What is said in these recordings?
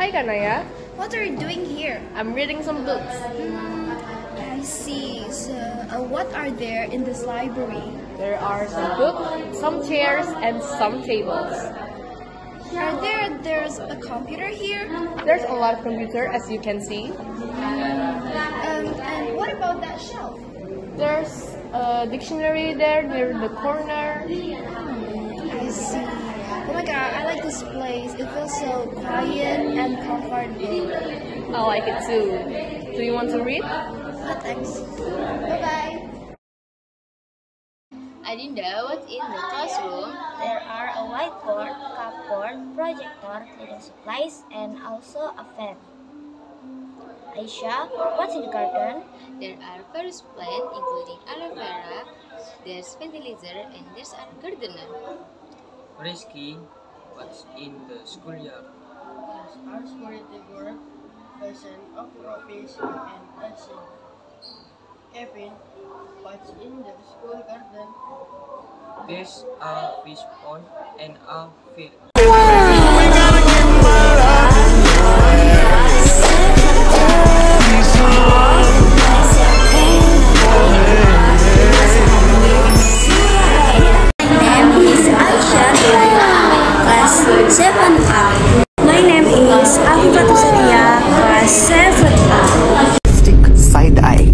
Hi Kanaya. What are you doing here? I'm reading some books. I see. So, what are there in this library? There are some books, some chairs, and some tables. There's a computer here? There's a lot of computer, as you can see. And what about that shelf? There's a dictionary there near the corner. I see. Oh my god, I like this place. It feels so quiet and comfortable. I like it too. Do you want to read? Oh, thanks. Bye-bye. Adinda, what's in the classroom? There are a whiteboard, cupboard, projector, reading supplies, and also a fan. Aisha, what's in the garden? There are various plants including aloe vera, there's ventilator, and there's a gardener. Rizky, what's in the schoolyard? There's our spirited work, lesson of rubbish and dancing. Kevin, what's in the school garden? There's a fish pond and a field. My name is Afifah Tusaria, class 7A. Side-eye.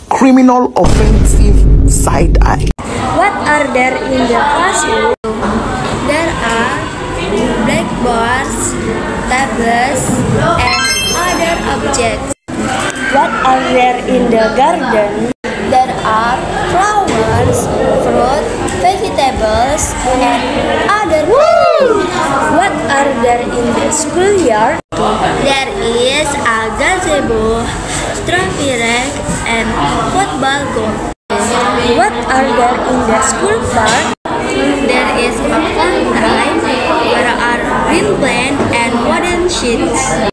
Criminal offensive side-eye. What are there in the classroom? There are blackboards, tables, and other objects. What are there in the garden? There are flowers, fruit, vegetables, and other plants. What are there in the schoolyard? There is a gazebo, strawberry, and football goal. What are there in the school park? There is a fountain, there are green plants and wooden sheets.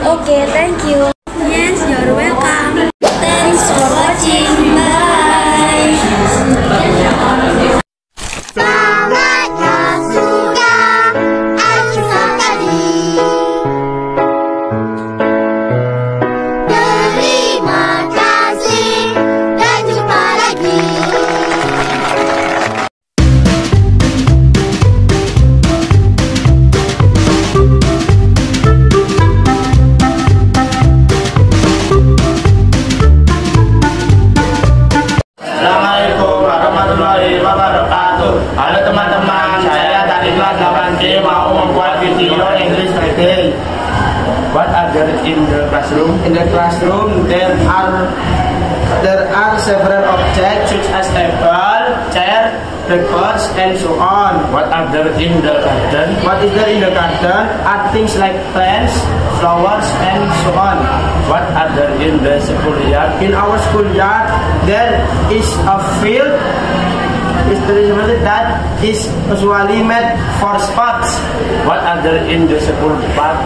Okay, thank you. Yes, you're welcome. Thanks for watching. Bye. Saatnya sudah acuh tadi. Terima kasih dan jumpa lagi. Assalamualaikum warahmatullahi wabarakatuh. Halo teman-teman, saya dari kelas 8C mau membuat video English Friday. What are there in the classroom? In the classroom there are several objects such as table, chair, blackboards, and so on. What are there in the garden? What is there in the garden are things like plants, flowers, and so on. What are there in the schoolyard? In our schoolyard there is a field that is usually made for sports. What are there in the school park?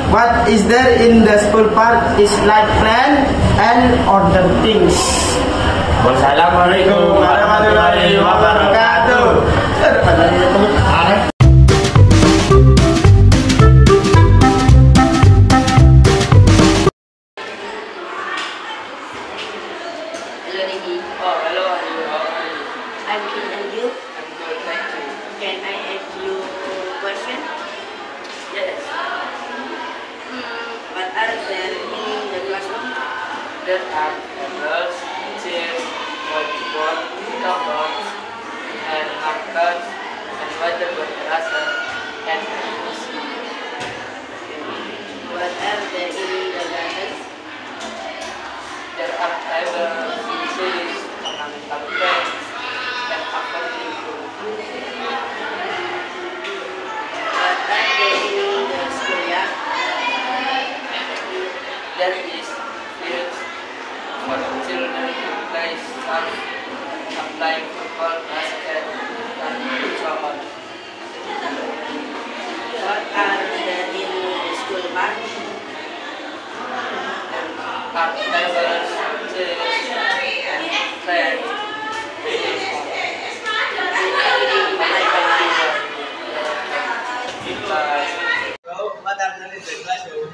What is there in the school park is like plant and other things. Wassalamualaikum warahmatullahi wabarakatuh. Hello Niki. Oh, hello, how are you? I'm good and you? I'm good, thank you. Can I ask you a question? Yes, What are there in the classroom? there are tables, chairs, whiteboard, cupboards, and markers, and whiteboard eraser, and PC. What are there in the garden? There are tables, chairs, ornamental plants, and aquarium. What are there in the schoolyard? There is fields for children to play some playing football, basket, and so on. What are there in the school park? There are tables, chairs, and plants. What are there in the classroom?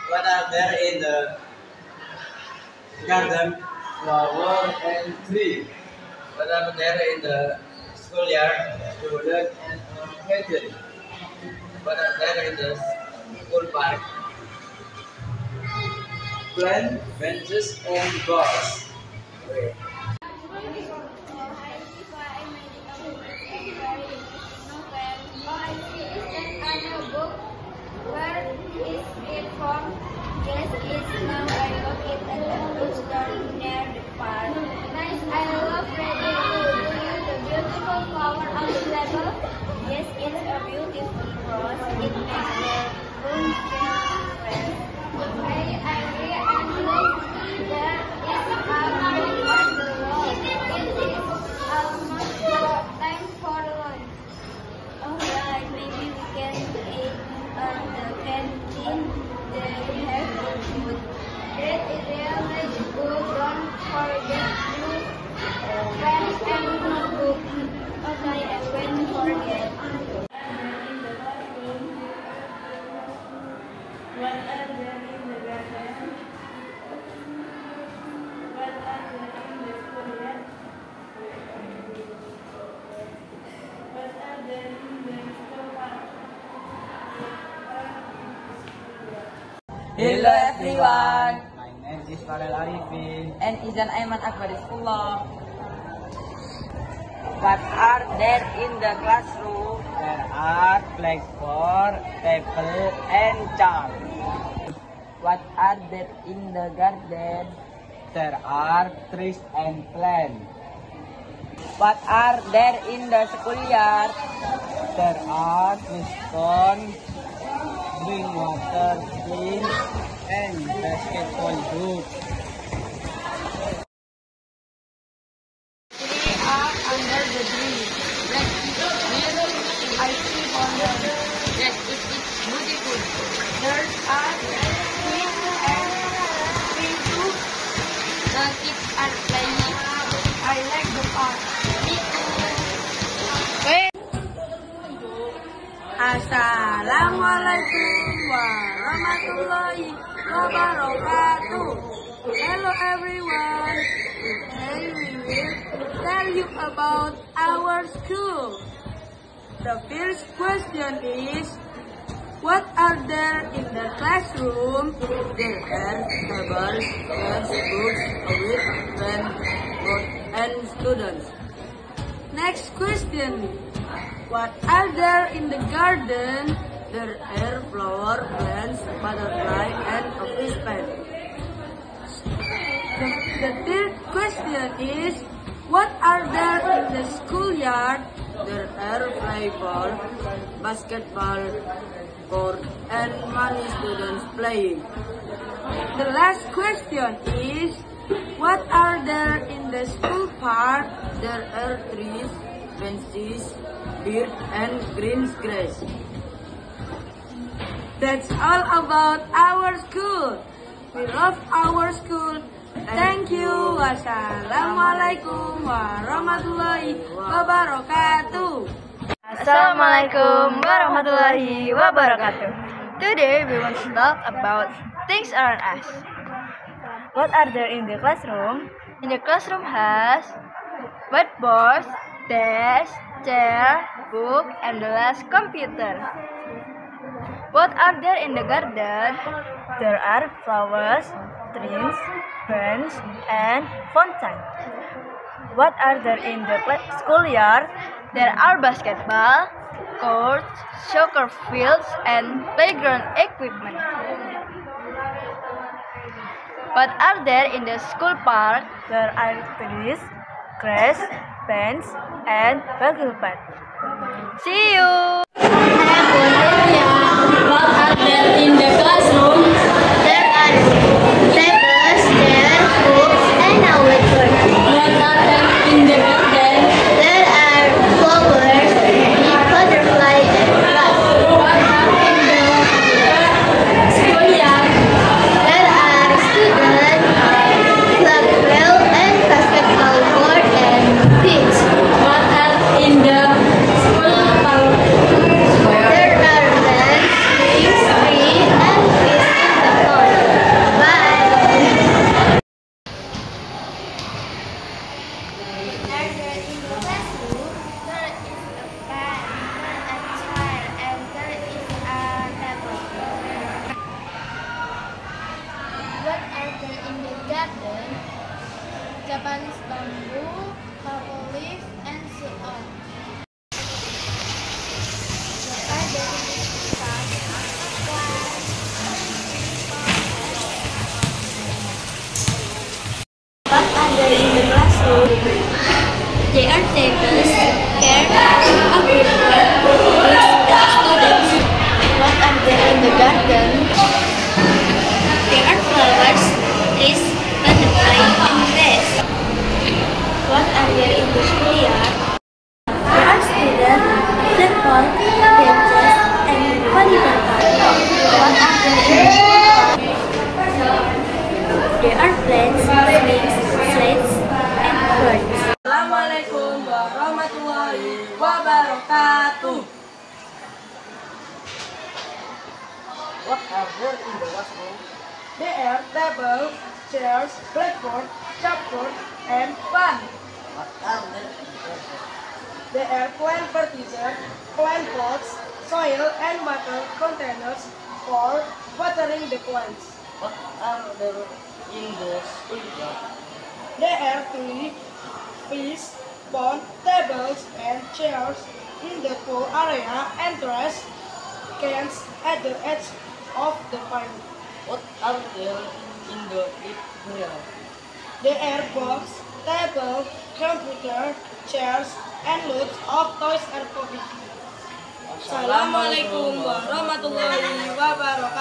What are there in the garden? Flower and tree. What are there in the schoolyard? Student and faculty. What are there in the school park? Plant, benches, and balls. Okay. Where is it from? Yes, it's now I got it at the bookstore near the park. Nice, I love reading too. Do you the beautiful flower on the table? Yes, it's a beautiful rose. It makes the room feel fresh. I really enjoy there is a garden on the wall. It is almost time for lunch. Alright, maybe we can eat at the canteen. They have good food. That is really good. Don't forget to pen and notebook. Okay, I won't forget. What are there in the garden? What are there in the schoolyard? What are there in the school park? Hello everyone, My name is Farel Arifin. and Izan Aiman Akbarisullah. What are there in the classroom? There are blackboard, table, and chalk. What are there in the garden? There are trees and plants. What are there in the schoolyard? There are stone, drink water, swing, and basketball hoops. We are under the tree. Let it be. I see wonder. Let it is beautiful. There are trees and trees too. The kids are playing. I like the park. Me too. Assalamualaikum warahmatullahi wabarakatuh. Hello everyone. Today we will tell you about our school. The first question is, what are there in the classroom? There are tables, chairs, books, a wheel, pen, board, and students. Next question. What are there in the garden? There are flower, plants, butterfly, and a fish pond. The third question is, what are there in the schoolyard? There are volleyball, basketball, court, and many students playing. The last question is, what are there in the school park? There are trees, benches, dirt, and green grass. That's all about our school. We love our school. Thank you. Wassalamualaikum warahmatullahi wabarakatuh. Assalamualaikum warahmatullahi wabarakatuh. Today we want to talk about things around us. What are there in the classroom? In the classroom has whiteboards, desk, chair, book, and the last computer. What are there in the garden? There are flowers, trees, bench, and fountain. What are there in the schoolyard? There are basketball, courts, soccer fields, and playground equipment. What are there in the school park? There are trees, grass, bench, and vehicle path. See you! What are there in the classroom? There are tables, chairs, books, and a whiteboard. What are there in the garden? There are flowers, butterfly, and grass. What are in the schoolyard? There are students, flagpole, and basketball court and pitch. What are in the school park? There are benches, trees, Japanese bamboo, maple leaf, and so on. What are there in the classroom? There are tables, chairs, a blackboard, books, and students. What are there in the garden? There are flowers, trees, butterflies, and bees. What are there in the schoolyard? There are students, platform, benches, and volleyball court. What are there in the school park? There are plants, swings, slates, and birds. Assalamualaikum warahmatullahi wabarakatuh. What are there in the classroom? There are tables, chairs, blackboard, chalkboard, and fan. What are there in the classroom? There are plant fertilizer, plant pots, soil and water containers for watering the plants. What are there in the schoolyard? There are 3 fish, pond, tables, and chairs in the pool area and trash cans at the edge of the pond. What are there in the area? There are books, tables, computer, chairs, and loads of toys and coffee. Assalamualaikum warahmatullahi wabarakatuh.